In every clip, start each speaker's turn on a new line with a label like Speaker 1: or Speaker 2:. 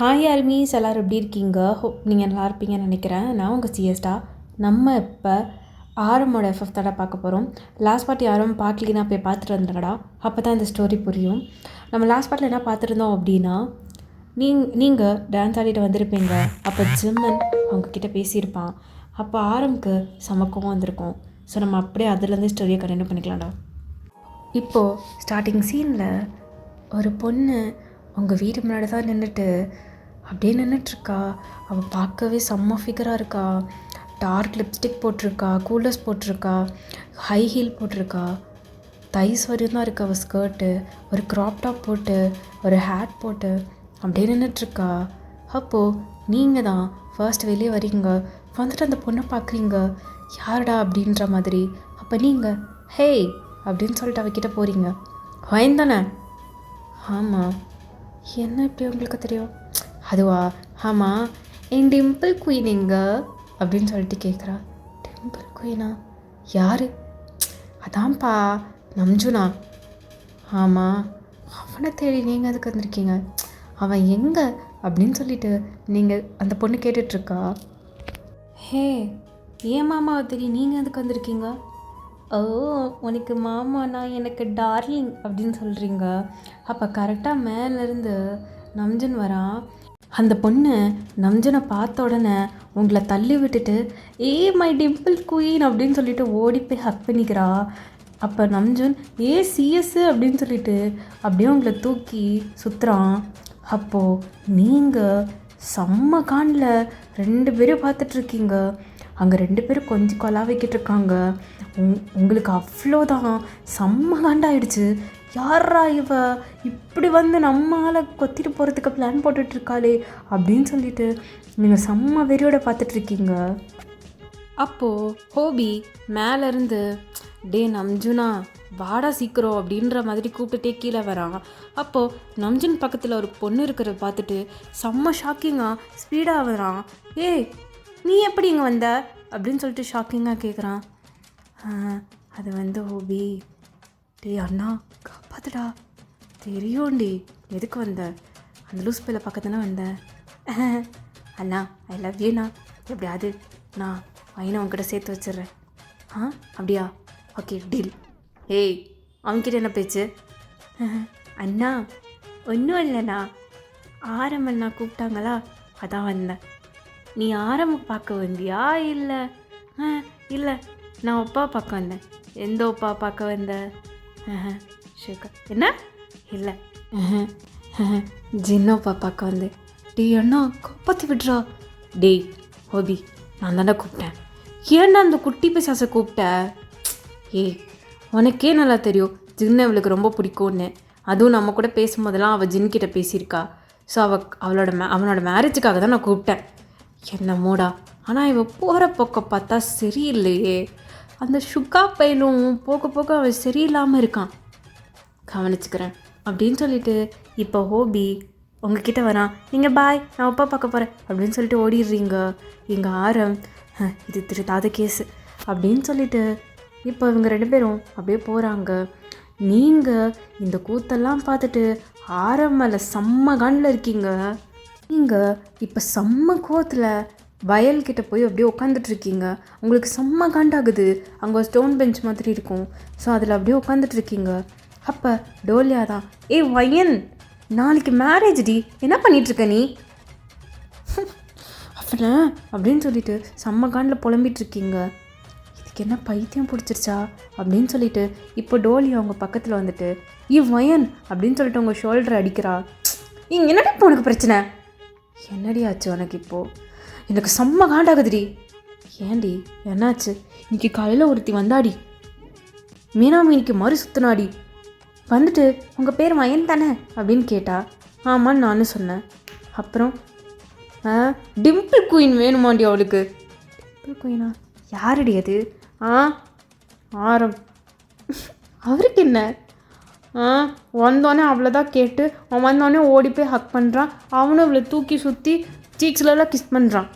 Speaker 1: Hi armies, எல்லோரும் எப்படி இருக்கீங்க? ஹோப் நீங்கள் நல்லா இருப்பீங்கன்னு நினைக்கிறேன். நான் உங்கள் சிஎஸ்டா. நம்ம இப்போ ஆரமோட எஃப்எஃப் தடவை பார்க்க போகிறோம். லாஸ்ட் பார்ட்டி யாரும் பார்க்கலினா போய் பார்த்துட்டு வந்துடுங்கடா, அப்போ தான் இந்த ஸ்டோரி புரியும். நம்ம லாஸ்ட் பார்ட்டில் என்ன பார்த்துருந்தோம் அப்படின்னா, நீங்கள் டான்ஸ் ஆடிட்டு வந்திருப்பீங்க. அப்போ ஜிம்மன் அவங்கக்கிட்ட பேசியிருப்பான். அப்போ ஆரம்க்கு சமக்கவும் வந்திருக்கும். ஸோ நம்ம அப்படியே அதுலேருந்து ஸ்டோரியை கண்டினியூ பண்ணிக்கலாம்டா. இப்போது ஸ்டார்டிங் சீனில் ஒரு பொண்ணு அவங்க வீடு முன்னாடி தான் நின்றுட்டு அப்படியே நின்றுட்டுருக்கா. அவள் பார்க்கவே செம்ம ஃபிகராக இருக்கா. டார்க் லிப்ஸ்டிக் போட்டிருக்கா, கூலர்ஸ் போட்டிருக்கா, ஹை ஹீல் போட்டிருக்கா, தைஸ் வரையும் தான் இருக்குது அவள் ஸ்கர்ட்டு. ஒரு க்ராப் டாப் போட்டு ஒரு ஹேட் போட்டு அப்படியே நின்றுட்டுருக்கா. அப்போது நீங்கள் தான் ஃபர்ஸ்ட் வெளியே வரீங்க, வந்துட்டு அந்த பொண்ணை பார்க்குறீங்க. யாருடா அப்படின்ற மாதிரி. அப்போ நீங்கள் ஹேய் அப்படின்னு சொல்லிட்டு அவகிட்ட போகிறீங்க. வயந்தானே? ஆமாம். என்ன இப்படி உங்களுக்கு தெரியும்? அதுவா? ஆமாம், என் டிம்பிள் குயின் எங்க அப்படின்னு சொல்லிட்டு கேட்குறா. டிம்பிள் குயினா? யார்? அதான்ப்பா நம்ஜுனா. ஆமாம், அவனை தேடி நீங்கள் அதுக்கு வந்திருக்கீங்க. அவன் எங்கே அப்படின்னு சொல்லிட்டு நீங்கள் அந்த பொண்ணு கேட்டுட்ருக்கா. ஹே, ஏன் மாமாவை தெரியும் நீங்கள் அதுக்கு வந்திருக்கீங்க? ஓ, உனக்கு மாமானா எனக்கு டார்லிங் அப்படின்னு சொல்கிறீங்க. அப்போ கரெக்டாக மேலேருந்து நம்ஜன் வரான். அந்த பொண்ணு நம்ஜனை பார்த்த உடனே உங்களை தள்ளி விட்டுட்டு ஏ மை டிம்பிள் குயின் அப்படின்னு சொல்லிட்டு ஓடி போய் ஹக் பண்ணிக்கிறா. அப்போ நம்ஜன் ஏ சிஎஸ் அப்படின்னு சொல்லிட்டு அப்படியே உங்களை தூக்கி சுற்றுறான். அப்போது நீங்கள் செம்ம காணில் 2 பேரும் பார்த்துட்ருக்கீங்க. அங்கே 2 பேரும் கொஞ்சம் கொலாவிக்கிட்டு இருக்காங்க. உங்களுக்கு அவ்வளோதான் செம்ம காண்டாயிடுச்சு. யாரா இவ இப்படி வந்து நம்மளால் கொத்திட்டு போகிறதுக்கு பிளான் போட்டுட்ருக்காளே அப்படின்னு சொல்லிட்டு நீங்கள் செம்ம வெறியோட பார்த்துட்ருக்கீங்க. அப்போது ஹோபி மேலேருந்து டே நம்ஜுனா வாடா சீக்கிரம் அப்படின்ற மாதிரி கூப்பிட்டுட்டே கீழே வரான். அப்போது நம்ஜுன் பக்கத்தில் ஒரு பொண்ணு இருக்கிறத பார்த்துட்டு செம்ம ஷாக்கிங்காக ஸ்பீடாக வரான். ஏய், நீ எப்படி இங்கே வந்த அப்படின்னு சொல்லிட்டு ஷாக்கிங்காக கேட்குறான். அது வந்து ஹோபி. டே அண்ணா காப்பாத்துடா. தெரியும்டி எதுக்கு வந்த? அந்த லூஸ் பிள்ளை பக்கத்தானே வந்தேன். அண்ணா ஐ லவ் யூண்ணா. எப்படியாவது நான் பையனை உங்ககிட்ட சேர்த்து வச்சிட்றேன். அப்படியா? Okay deal. ஏய், அவன்கிட்ட என்ன பேச்சு? அண்ணா ஒன்றும் இல்லைண்ணா, ஆரம்பண்ணா கூப்பிட்டாங்களா அதான் வந்தேன். நீ ஆரம்பம் பார்க்க வந்தியா? இல்லை இல்லை, நான் ஒப்பா பார்க்க வந்தேன். எந்த ஒப்பா பார்க்க வந்த? ஷேகர். என்ன? இல்லை, ஜின்னோப்பா பார்க்க வந்தேன். டே அண்ணா காப்பாற்றி விட்றா. டேய் ஹோபி, நான் தானே கூப்பிட்டேன். ஏன்னா அந்த குட்டி பிசாசை கூப்பிட்ட? ஏய், உனக்கே நல்லா தெரியும் ஜின்னை அவளுக்கு ரொம்ப பிடிக்கும்னு. அதுவும் நம்ம கூட பேசும்போதெல்லாம் அவள் ஜின்கிட்ட பேசியிருக்கா. ஸோ அவனோட மேரேஜுக்காக தான் நான் கூப்பிட்டேன். என்ன மூடா. ஆனால் இவன் போகிற பக்கம் பார்த்தா சரியில்லையே. அந்த சுகா பையனும் போக போக அவன் சரியில்லாமல் இருக்கான். கவனிச்சுக்கிறேன் அப்படின்னு சொல்லிட்டு இப்போ ஹோபி உங்ககிட்ட வரான். நீங்கள் பாய், நான் அப்பா பார்க்க போகிறேன் அப்படின்னு சொல்லிட்டு ஓடிடுறீங்க. எங்கள் ஆரம் இது திருத்தாத கேஸு அப்படின்னு சொல்லிட்டு இப்போ இவங்க 2 பேரும் அப்படியே போகிறாங்க. நீங்கள் இந்த கூத்தெல்லாம் பார்த்துட்டு ஆரம் மேலே செம்ம காண்டில் இருக்கீங்க. நீங்கள் இப்போ செம்ம கோவத்தில் வயல்கிட்ட போய் அப்படியே உட்காந்துட்ருக்கீங்க. உங்களுக்கு செம்ம காண்டாகுது. அங்கே ஒரு ஸ்டோன் பெஞ்ச் மாதிரி இருக்கும். ஸோ அதில் அப்படியே உட்காந்துட்ருக்கீங்க. அப்போ டோலியா தான், ஏ வயன், நாளைக்கு மேரேஜ் டி, என்ன பண்ணிகிட்ருக்க நீ அப்பனா அப்படின்னு சொல்லிட்டு செம்ம காண்டில் புலம்பிகிட்ருக்கீங்க. இதுக்கு என்ன பைத்தியம் பிடிச்சிருச்சா அப்படின்னு சொல்லிட்டு இப்போ டோலியா அவங்க பக்கத்தில் வந்துட்டு வயன் அப்படின்னு சொல்லிட்டு உங்கள் ஷோல்டரை அடிக்கிறா. இங்கே என்னடி இப்போ உனக்கு பிரச்சனை? என்னடி ஆச்சு உனக்கு? இப்போது எனக்கு செம்ம காண்டாகுதுடி. ஏன்டி என்னாச்சு? இன்னைக்கு காலையில் ஒருத்தி வந்தாடி, மீனாமீனிக்கு மறு சுத்தினாடி. வந்துட்டு உங்கள் பேர் வயன் தானே அப்படின்னு கேட்டா. ஆமான்னு நானும் சொன்னேன். அப்புறம் டிம்பிள் குயின் வேணுமாண்டி அவளுக்கு. டிம்பிள் குயினா? யாரடி அது? ஆரம். அவருக்கு என்ன? வந்தோடனே அவ்வளோதான் கேட்டு அவன் வந்தோடனே ஓடி போய் ஹக் பண்ணுறான். அவனும் அவளை தூக்கி சுற்றி சீக்ஸ்லலாம் கிஸ் பண்ணுறான்.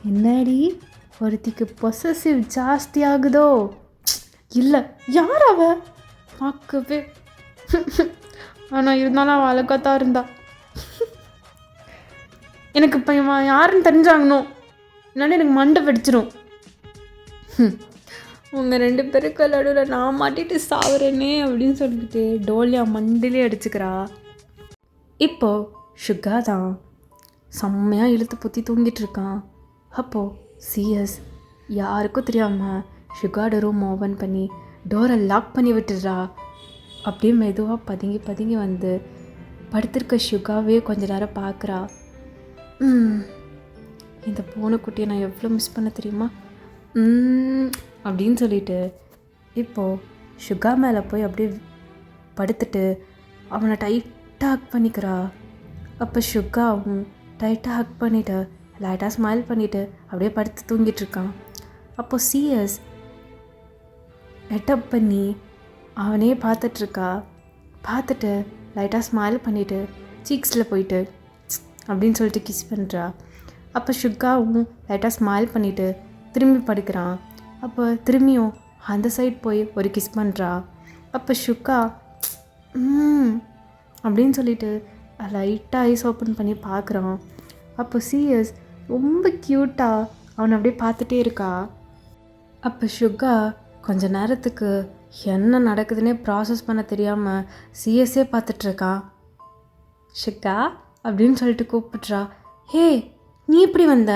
Speaker 1: என்னடி ஒருத்திக்கு பொசசிவ் ஜாஸ்தி ஆகுதோ? இல்லை, யார் அவ? பார்க்கவே ஆனால் இருந்தாலும் அவள் அழகாக தான் இருந்தா. எனக்கு இப்போ இவன் யாருன்னு தெரிஞ்சாங்கணும், இல்லைன்னா எனக்கு மண்டை வெடிச்சிடும். உங்கள் 2 பேருக்கு நடுவில் நான் மாட்டிட்டு சாவுறேனே அப்படின்னு சொல்லிட்டு டோலியா மண்டிலே அடிச்சுக்கிறா. இப்போது சுகா தான் செம்மையாக இழுத்து பொத்தி தூங்கிட்டு இருக்கான். அப்போது சிஎஸ் யாருக்கும் தெரியாமல் சுகாட ரூம் ஓப்பன் பண்ணி டோரை லாக் பண்ணி விட்டுடுறா. அப்படியே மெதுவாக பதுங்கி பதுங்கி வந்து படுத்திருக்க சுகாவே கொஞ்ச நேரம் பார்க்குறா. இந்த பூனைக்குட்டியை நான் எவ்வளோ மிஸ் பண்ண தெரியுமா அப்படின்னு சொல்லிட்டு இப்போது சுகா மேலே போய் அப்படியே படுத்துட்டு அவனை டைட்டாக ஹக் பண்ணிக்கிறா. அப்போ சுகாவும் டைட்டாக ஹக் பண்ணிவிட்டு லைட்டாக ஸ்மைல் பண்ணிவிட்டு அப்படியே படுத்து தூங்கிட்டு இருக்கான். அப்போது சிஎஸ் ஹெட்டப் பண்ணி அவனே பார்த்துட்ருக்கா. பார்த்துட்டு லைட்டாக ஸ்மைல் பண்ணிவிட்டு சீக்ஸில் போயிட்டு அப்படின்னு சொல்லிட்டு கிஸ் பண்ணுறா. அப்போ சுகாவும் லைட்டாக ஸ்மைல் பண்ணிவிட்டு திரும்பி படுக்கிறான். அப்போ திரும்பியும் அந்த சைட் போய் ஒரு கிஸ் பண்ணுறா. அப்போ சுகா அப்படின்னு சொல்லிட்டு லைட்டாக ஐஸ் ஓப்பன் பண்ணி பார்க்குறான். அப்போ சிஎஸ் ரொம்ப க்யூட்டாக அவனை அப்படியே பார்த்துட்டே இருக்கா. அப்போ சுகா கொஞ்ச நேரத்துக்கு என்ன நடக்குதுன்னே ப்ராசஸ் பண்ண தெரியாமல் சிஎஸ்ஸே பார்த்துட்ருக்கான். சுகா அப்படின்னு சொல்லிட்டு கூப்பிட்றா. ஹே, நீ எப்படி வந்த?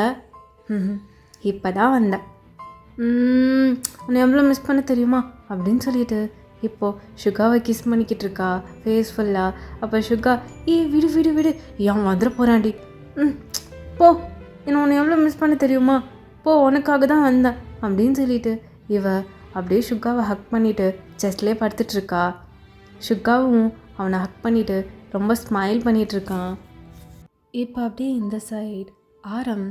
Speaker 1: இப்போ தான் வந்தேன். உன்னை எவ்வளோ மிஸ் பண்ண தெரியுமா அப்படின்னு சொல்லிட்டு இப்போது சுகாவை கிஸ் பண்ணிக்கிட்டு இருக்கா ஃபேஸ் ஃபுல்லாக. அப்போ சுகா விடு விடு விடு, அவன் வந்துட போகிறான்டி, போ, என்ன உன்னை எவ்வளோ மிஸ் பண்ண தெரியுமா, போ, உனக்காக தான் வந்தேன் அப்படின்னு சொல்லிட்டு இவ அப்படியே சுகாவை ஹக் பண்ணிவிட்டு செஸ்ட்லேயே படுத்துட்ருக்கா. சுகாவும் அவனை ஹக் பண்ணிவிட்டு ரொம்ப ஸ்மைல் பண்ணிகிட்ருக்கான். இப்போ அப்படியே இந்த சைடு ஆரம்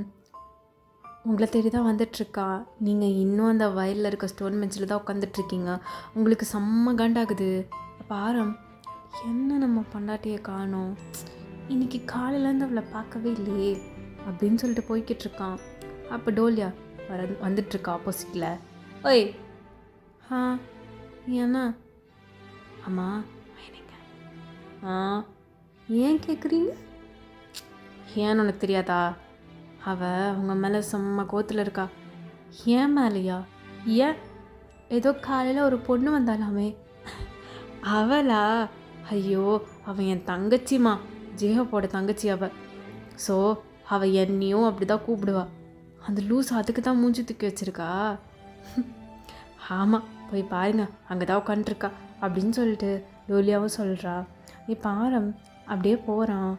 Speaker 1: உங்களை தேடி தான் வந்துட்டுருக்கா. நீங்கள் இன்னும் அந்த வயலில் இருக்க ஸ்டோன் பெஞ்சில் தான் உட்காந்துட்ருக்கீங்க. உங்களுக்கு செம்ம காண்டாகுது. அப்போ ஆரம், என்ன நம்ம பொண்டாட்டியை காணோம், இன்றைக்கி காலையிலேருந்து அவளை பார்க்கவே இல்லையே அப்படின்னு சொல்லிட்டு போய்கிட்டு இருக்கான். அப்போ டோலியா வந்துட்டுருக்கா ஆப்போசிட்டில். ஓய், ஏன்னா ஆமாம் ஏன் கேட்குறீங்க? ஏன்னு உனக்கு தெரியாதா? அவள் உங்கள் மேலே செம்ம கோத்தில் இருக்கா. ஏன் மேலையா? ஏன்? ஏதோ காலையில் ஒரு பொண்ணு வந்தாலாமே, அவளா? ஐயோ, அவன் என் தங்கச்சிமா, ஜேஹப்போட தங்கச்சி அவள். ஸோ அவள் என்னையும் அப்படி தான் கூப்பிடுவா. அந்த லூஸ் அதுக்கு தான் மூஞ்சி தூக்கி வச்சுருக்கா. ஆமாம், போய் பாருங்க, அங்கே தான் உட்காந்துருக்கா அப்படின்னு சொல்லிட்டு டோலியாவும் சொல்கிறா. இப்போ ஆரம் அப்படியே போகிறான்.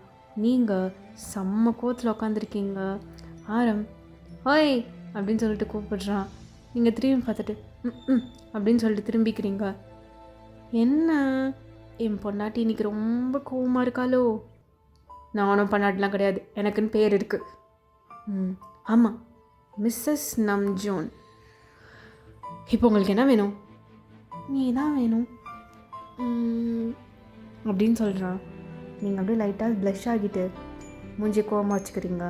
Speaker 1: நீங்கள் செம்ம கோத்தில் உட்காந்துருக்கீங்க. ஆரம், ஓய் அப்படின்னு சொல்லிட்டு கூப்பிடுறான். நீங்கள் திரும்பி பார்த்துட்டு அப்படின்னு சொல்லிட்டு திரும்பிக்கிறீங்க. என்ன, என் பொண்டாட்டி இன்றைக்கி ரொம்ப கோவமாக இருக்காளோ? நானும் பொண்டாட்டிலாம் கிடையாது, எனக்குன்னு பேர் இருக்குது. ஆமாம், மிஸ்ஸஸ் நம்ஜோன். இப்போ உங்களுக்கு என்ன வேணும்? நீ தான் வேணும் அப்படின்னு சொல்கிறான். நீங்கள் அப்படியே லைட்டாக ப்ளஷ் ஆகிட்டு மூஞ்சி கோவமாக வச்சுக்கிறீங்க.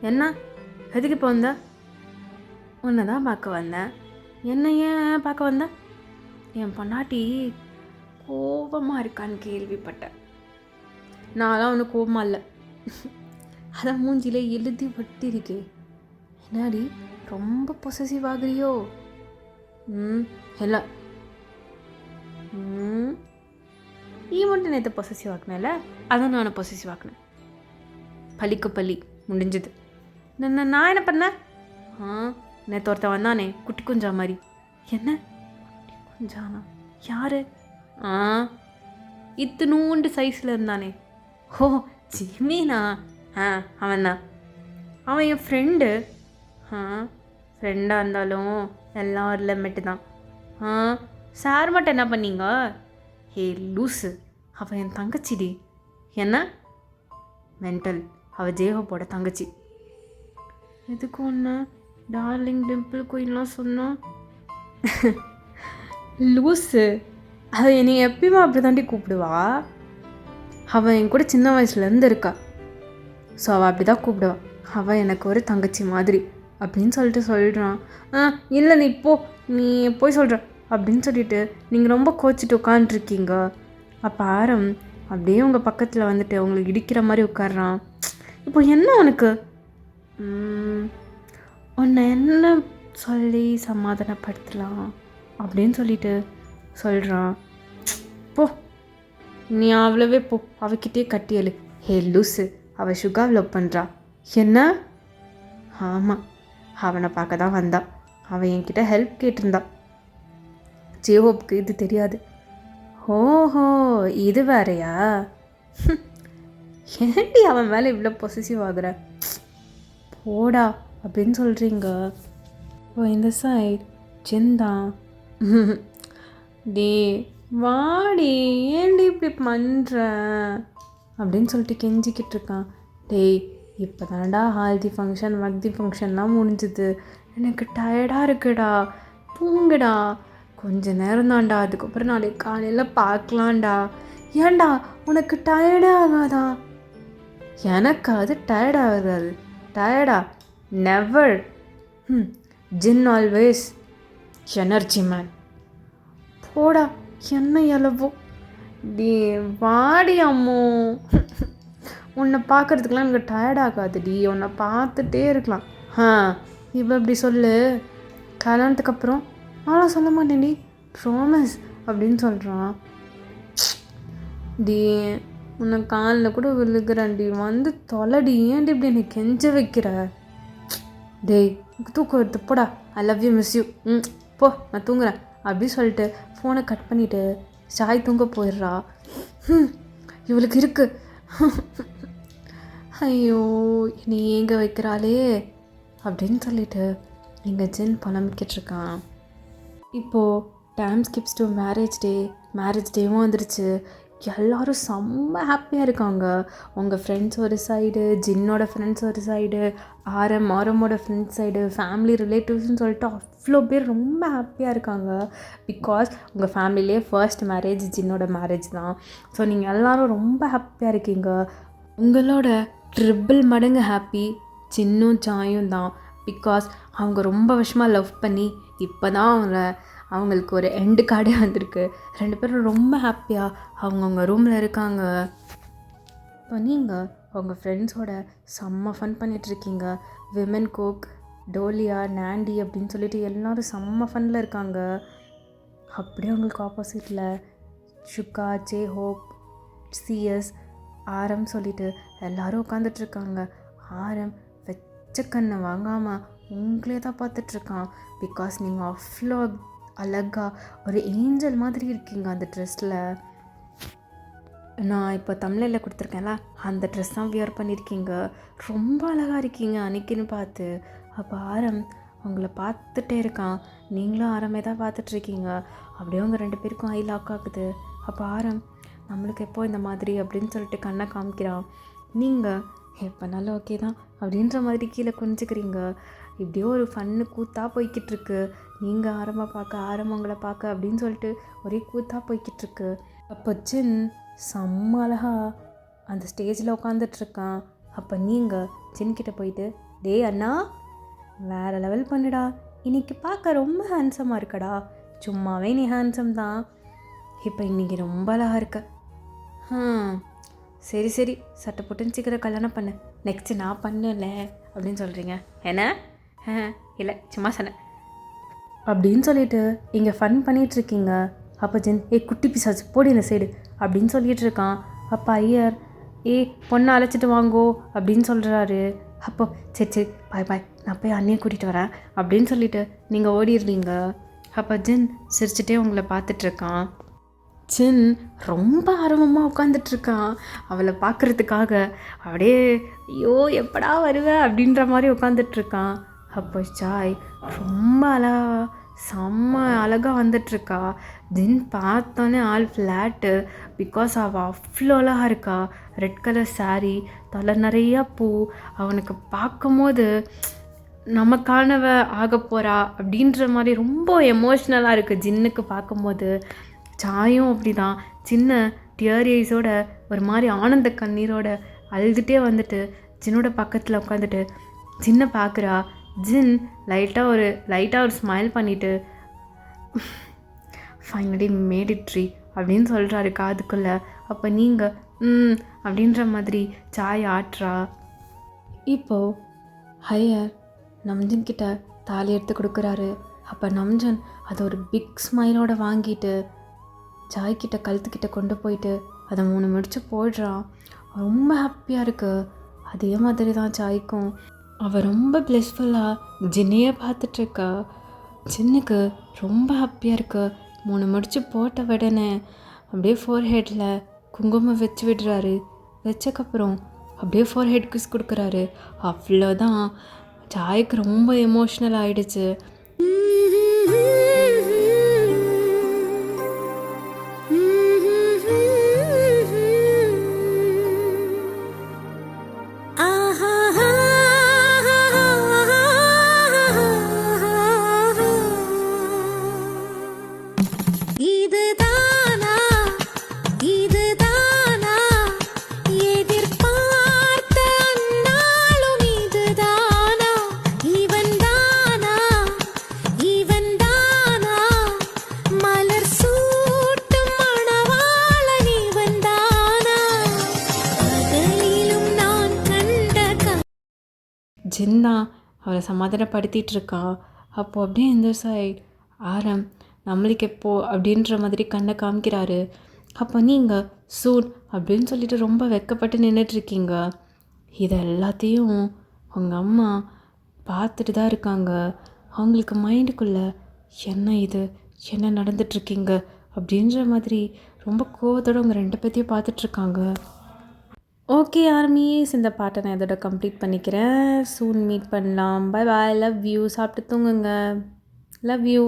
Speaker 1: என்ன, எதுக்கு இப்போ வந்த? உன்னை தான் பார்க்க வந்தேன். என்ன ஏன் பார்க்க வந்தேன்? என் பொண்டாட்டி கோபமாக இருக்கான்னு கேள்விப்பட்டேன். நான்லாம் ஒன்றும் கோபமாக இல்லை, அதான் மூஞ்சியில் எழுதி வட்டிருக்கே. என்னாடி ரொம்ப பொசசிவ் ஆகுறியோ? இல்லை, நீ மட்டும் நேற்று பொசசிவ் ஆக்குனல, அதான் நானும் பொசசிவ் ஆக்குனேன். பள்ளிக்கு பள்ளி முடிஞ்சது. நான் என்ன பண்ணேன்? நேற்று ஒருத்தன் வந்தானே குட்டி குஞ்சா மாதிரி. என்ன குஞ்சானா? யாரு? இத்தினூண்டு சைஸில் இருந்தானே. ஓ, ஜிமினா? அவன்தான். அவன் என் ஃப்ரெண்டு. ஃப்ரெண்டாக இருந்தாலும் எல்லாம் ஒரு லிமிட்டு தான். சார் மட்டும் என்ன பண்ணீங்க? ஹே லூஸு, அவள் என் தங்கச்சிடி. என்ன மென்டல்? அவள் ஜேஹோப்போட தங்கச்சி. எதுக்கு ஒன்று டார்லிங் டிம்பிள் குயின்லாம் சொன்னான்? லூஸு, அவள் என்னை எப்பயுமே அப்படி தாண்டி கூப்பிடுவா. அவள் என் கூட சின்ன வயசுலேருந்து இருக்கா. ஸோ அவள் அப்படி தான் கூப்பிடுவா. அவள் எனக்கு ஒரு தங்கச்சி மாதிரி அப்படின்னு சொல்லிட்டு சொல்கிறான். இல்லை, நீ போய் சொல்கிற அப்படின்னு சொல்லிட்டு நீங்கள் ரொம்ப கோச்சிட்டு உட்காந்துருக்கீங்க. அப்போ ஆரம் அப்படியே உங்கள் பக்கத்தில் வந்துட்டு உங்களுக்கு இடிக்கிற மாதிரி உட்காடுறான். இப்போ என்ன உனக்கு? உன்னை என்ன சொல்லி சமாதானப்படுத்தலாம் அப்படின்னு சொல்லிட்டு சொல்கிறான். போ, நீ அவ்வளவே போ, அவகிட்டே கட்டியலு. ஹே லூஸு, அவள் சுகாவை லவ் பண்ணுறா. என்ன? ஆமாம், அவனை பார்க்க தான் வந்தா. அவன் என்கிட்ட ஹெல்ப் கேட்டிருந்தா. ஜேஹோப்க்கு இது தெரியாது. ஓஹோ, இது வேறையா? ஏன்டி அவன் மேலே இவ்வளோ பொசிசிவ் ஆகுற? போடா அப்படின்னு சொல்கிறீங்க. ஓ, இந்த சைட் ஜின்தான். டே வாடி, ஏன்டி இப்படி பண்ணுற அப்படின்னு சொல்லிட்டு கெஞ்சிக்கிட்டு இருக்கான். டேய், இப்போ தான்டா ஹால்தி ஃபங்க்ஷன் மக்தி ஃபங்க்ஷன்லாம் முடிஞ்சுது. எனக்கு டயர்டாக இருக்குடா, தூங்குடா. கொஞ்ச நேரம் தான்டா, அதுக்கப்புறம் நாளைக்கு காலையில் பார்க்கலான்டா. ஏன்டா உனக்கு டயர்டே ஆகாதா? எனக்கு அது டயர்ட் ஆகாது. டயர்டா? நெவர். ஜின் ஆல்வேஸ் எனர்ஜி மேன். போடா, என்ன எலவோ. டி வாடி அம்மோ. உன்னை பார்க்குறதுக்கெலாம் எனக்கு டயர்ட் ஆகாதுடி, உன்னை பார்த்துட்டே இருக்கலாம். இப்போ இப்படி சொல்லு. கல்யாணத்துக்கு அப்புறம் நானும் சொல்ல மாட்டேன்டி, ப்ராமிஸ் அப்படின்னு சொல்கிறான். டி உன்னை காலில் கூட விழுகிறேன்டி, வந்து தொலைடி. ஏன்டி இப்படி என்னை கெஞ்ச வைக்கிற? டேய் தூக்கம் எடுத்து போடா. I love you, miss you. போ, நான் தூங்குறேன் அப்படி சொல்லிட்டு ஃபோனை கட் பண்ணிவிட்டு சாய் தூங்க போயிடுறா. இவளுக்கு இருக்கு. ஐயோ, நீ ஏங்க வைக்கிறாளே அப்படின்னு சொல்லிட்டு இங்கே ஜின் புலம்பிக்கிட்டுருக்கான். இப்போது டைம் ஸ்கிப்ஸ் டு மேரேஜ் டேவும் வந்துருச்சு. எல்லோரும் செம்ம ஹாப்பியாக இருக்காங்க. உங்கள் ஃப்ரெண்ட்ஸ் ஒரு சைடு, ஜின்னோட ஃப்ரெண்ட்ஸ் ஒரு சைடு, ஆரமோட ஃப்ரெண்ட்ஸ் சைடு, ஃபேமிலி ரிலேட்டிவ்ஸ்னு சொல்லிட்டு அவ்வளோ பேர் ரொம்ப ஹாப்பியாக இருக்காங்க. பிகாஸ் உங்கள் ஃபேமிலியிலே ஃபர்ஸ்ட் மேரேஜ் ஜின்னோட மேரேஜ் தான். ஸோ நீங்கள் எல்லோரும் ரொம்ப ஹாப்பியாக இருக்கீங்க. உங்களோட ட்ரிபிள் மடங்கு ஹாப்பி ஜின்னும் சாயும் தான். பிகாஸ் அவங்க ரொம்ப வருஷமாக லவ் பண்ணி இப்போ தான் அவங்களுக்கு ஒரு எண்டு கார்டே வந்திருக்கு. 2 பேரும் ரொம்ப ஹாப்பியாக அவங்கவுங்க ரூமில் இருக்காங்க. இப்போ நீங்கள் உங்கள் ஃப்ரெண்ட்ஸோட செம்ம ஃபன் பண்ணிகிட்ருக்கீங்க. விமன் கோக், டோலியா, நாண்டி அப்படின்னு சொல்லிட்டு எல்லோரும் செம்ம ஃபனில் இருக்காங்க. அப்படியே அவங்களுக்கு ஆப்போசிட்டில் ஷுக்கா, ஜேஹோப், சிஎஸ், ஆரம் சொல்லிட்டு எல்லோரும் உட்காந்துட்ருக்காங்க. ஆரம் வெச்ச கண்ணை வாங்காமல் உங்களே தான் பார்த்துட்ருக்கான். பிகாஸ் நீங்கள் அவ்வளோ அழகாக ஒரு ஏஞ்சல் மாதிரி இருக்கீங்க அந்த ட்ரெஸ்ஸில். நான் இப்போ தமிழில் கொடுத்துருக்கேன்ல, அந்த ட்ரெஸ் தான் வியர் பண்ணியிருக்கீங்க. ரொம்ப அழகாக இருக்கீங்க அன்றைக்கின்னு பார்த்து. அப்போ ஆரம் உங்களை பார்த்துட்டே இருக்கான். நீங்களும் ஆரமே தான் பார்த்துட்ருக்கீங்க. அப்படியே அவங்க 2 பேருக்கும் ஐ லாக் ஆகுது. அப்போ ஆரம் நம்மளுக்கு எப்போ இந்த மாதிரி அப்படின்னு சொல்லிட்டு கண்ணை காமிக்கிறான். நீங்கள் எப்போனாலும் ஓகே தான் அப்படின்ற மாதிரி கீழே குனிஞ்சிக்கிறீங்க. இப்படியோ ஒரு ஃபன்னு கூத்தாக போய்கிட்டுருக்கு. நீங்கள் ஆரம் உங்களை பார்க்க அப்படின்னு சொல்லிட்டு ஒரே கூத்தாக போய்கிட்டுருக்கு. அப்போ ஜின் செம்ம அழகாக அந்த ஸ்டேஜில் உட்காந்துட்ருக்கான். அப்போ நீங்கள் ஜின்கிட்ட போயிட்டு, டே அண்ணா, வேறு லெவல் பண்ணுடா, இன்றைக்கி பார்க்க ரொம்ப ஹேண்ட்ஸமாக இருக்கடா. சும்மாவே நீ ஹேண்ட்ஸம் தான், இப்போ இன்றைக்கி ரொம்ப அழகாக இருக்க. சரி சரி, சட்டை போட்டுன்னு சீக்கிரம் கல்யாணம் பண்ணு, நெக்ஸ்ட்டு நான் பண்ணல அப்படின்னு சொல்கிறீங்க. என்ன? இல்லை, சும்மா சொன்னேன் அப்படின்னு சொல்லிட்டு இங்கே ஃபன் பண்ணிகிட்ருக்கீங்க. அப்போ ஜின், குட்டி பிசாச்சு போடி இந்த சைடு அப்படின்னு சொல்லிகிட்டு இருக்கான். அப்போ ஐயர், பொண்ணை அழைச்சிட்டு வாங்கோ அப்படின்னு சொல்கிறாரு. அப்போ சரி பாய், நான் போய் அண்ணியை கூட்டிகிட்டு வரேன் அப்படின்னு சொல்லிட்டு நீங்கள் ஓடிடுறீங்க. அப்போ ஜின் சிரிச்சிட்டே உங்களை பார்த்துட்ருக்கான். ஜின் ரொம்ப ஆர்வமாக உட்காந்துட்ருக்கான் அவளை பார்க்குறதுக்காக. அப்படியே ஐயோ எப்படா வருவேன் அப்படின்ற மாதிரி உட்காந்துட்ருக்கான். அப்போ சாய் ரொம்ப செம்ம அழகாக வந்துட்டுருக்கா. ஜின் பார்த்தோன்னே ஆள் ஃப்ளாட்டு. பிகாஸ் அவள் அவ்வளோ அழகாக இருக்கா. ரெட் கலர் சாரீ, தலை நிறையா பூ. அவனுக்கு பார்க்கும் போது நமக்கானவ ஆக போகிறா அப்படின்ற மாதிரி ரொம்ப எமோஷ்னலாக இருக்குது ஜின்னுக்கு பார்க்கும்போது. சாயும் அப்படி தான், சின்ன டியர் ஐஸோட ஒரு மாதிரி ஆனந்த கண்ணீரோட அழுதுகிட்டே வந்துட்டு ஜின்னோட பக்கத்தில் உட்காந்துட்டு ஜின்னை பார்க்குறா. ஜின் லைட்டாக ஒரு ஸ்மைல் பண்ணிவிட்டு ஃபைனலி மேட் இட் ட்ரீ அப்படின்னு சொல்கிறாரு காதுக்குள்ளே. அப்போ நீங்கள் அப்படின்ற மாதிரி சாய் ஆட்டுறா. இப்போது ஹையர் நம்ஜன் கிட்ட தாலி எடுத்து கொடுக்குறாரு. அப்போ நம்ஜன் அதை ஒரு பிக் ஸ்மைலோட வாங்கிட்டு ஜாய்கிட்ட கழுத்துக்கிட்ட கொண்டு போயிட்டு அதை 3 முடிச்சு போடுறான். ரொம்ப ஹாப்பியாக இருக்குது. அதே மாதிரி தான் ஜாய்க்கும். அவள் ரொம்ப ப்ளெஸ்ஃபுல்லாக ஜின்னையே பார்த்துட்ருக்கா. ஜின்னுக்கு ரொம்ப ஹாப்பியாக இருக்கு. 3 முடிச்சு போட்ட உடனே அப்படியே ஃபோர்ஹெட்டில் குங்குமம் வச்சு விடுறாரு. வச்சக்கப்புறம் அப்படியே ஃபோர்ஹெட் கிஸ் கொடுக்குறாரு. அவ்வளோதான், ஜாய்க்கு ரொம்ப எமோஷ்னல் ஆகிடுச்சு. ஜின்னா அவரை சமாதானப்படுத்திகிட்டு இருக்கா. அப்போது அப்படியே இந்த சைட் ஆரம் நம்மளுக்கு எப்போ அப்படின்ற மாதிரி கண்ணை காமிக்கிறாரு. அப்போ நீங்கள் சூன் அப்படின்னு சொல்லிட்டு ரொம்ப வெக்கப்பட்டு நின்றுட்டுருக்கீங்க. இது எல்லாத்தையும் உங்கள் அம்மா பார்த்துட்டு தான் இருக்காங்க. அவங்களுக்கு மைண்டுக்குள்ளே என்ன இது, என்ன நடந்துட்டுருக்கீங்க அப்படின்ற மாதிரி ரொம்ப கோவத்தோடு உங்கள் 2 பேர்த்தையும் பார்த்துட்ருக்காங்க. ஓகே ஆர்மிஸ், இந்த பாட்டை நான் இதோட கம்ப்ளீட் பண்ணிக்கிறேன். சூன் மீட் பண்ணலாம். Bye bye, love you. சாப்பிட்டு தூங்குங்க. Love you.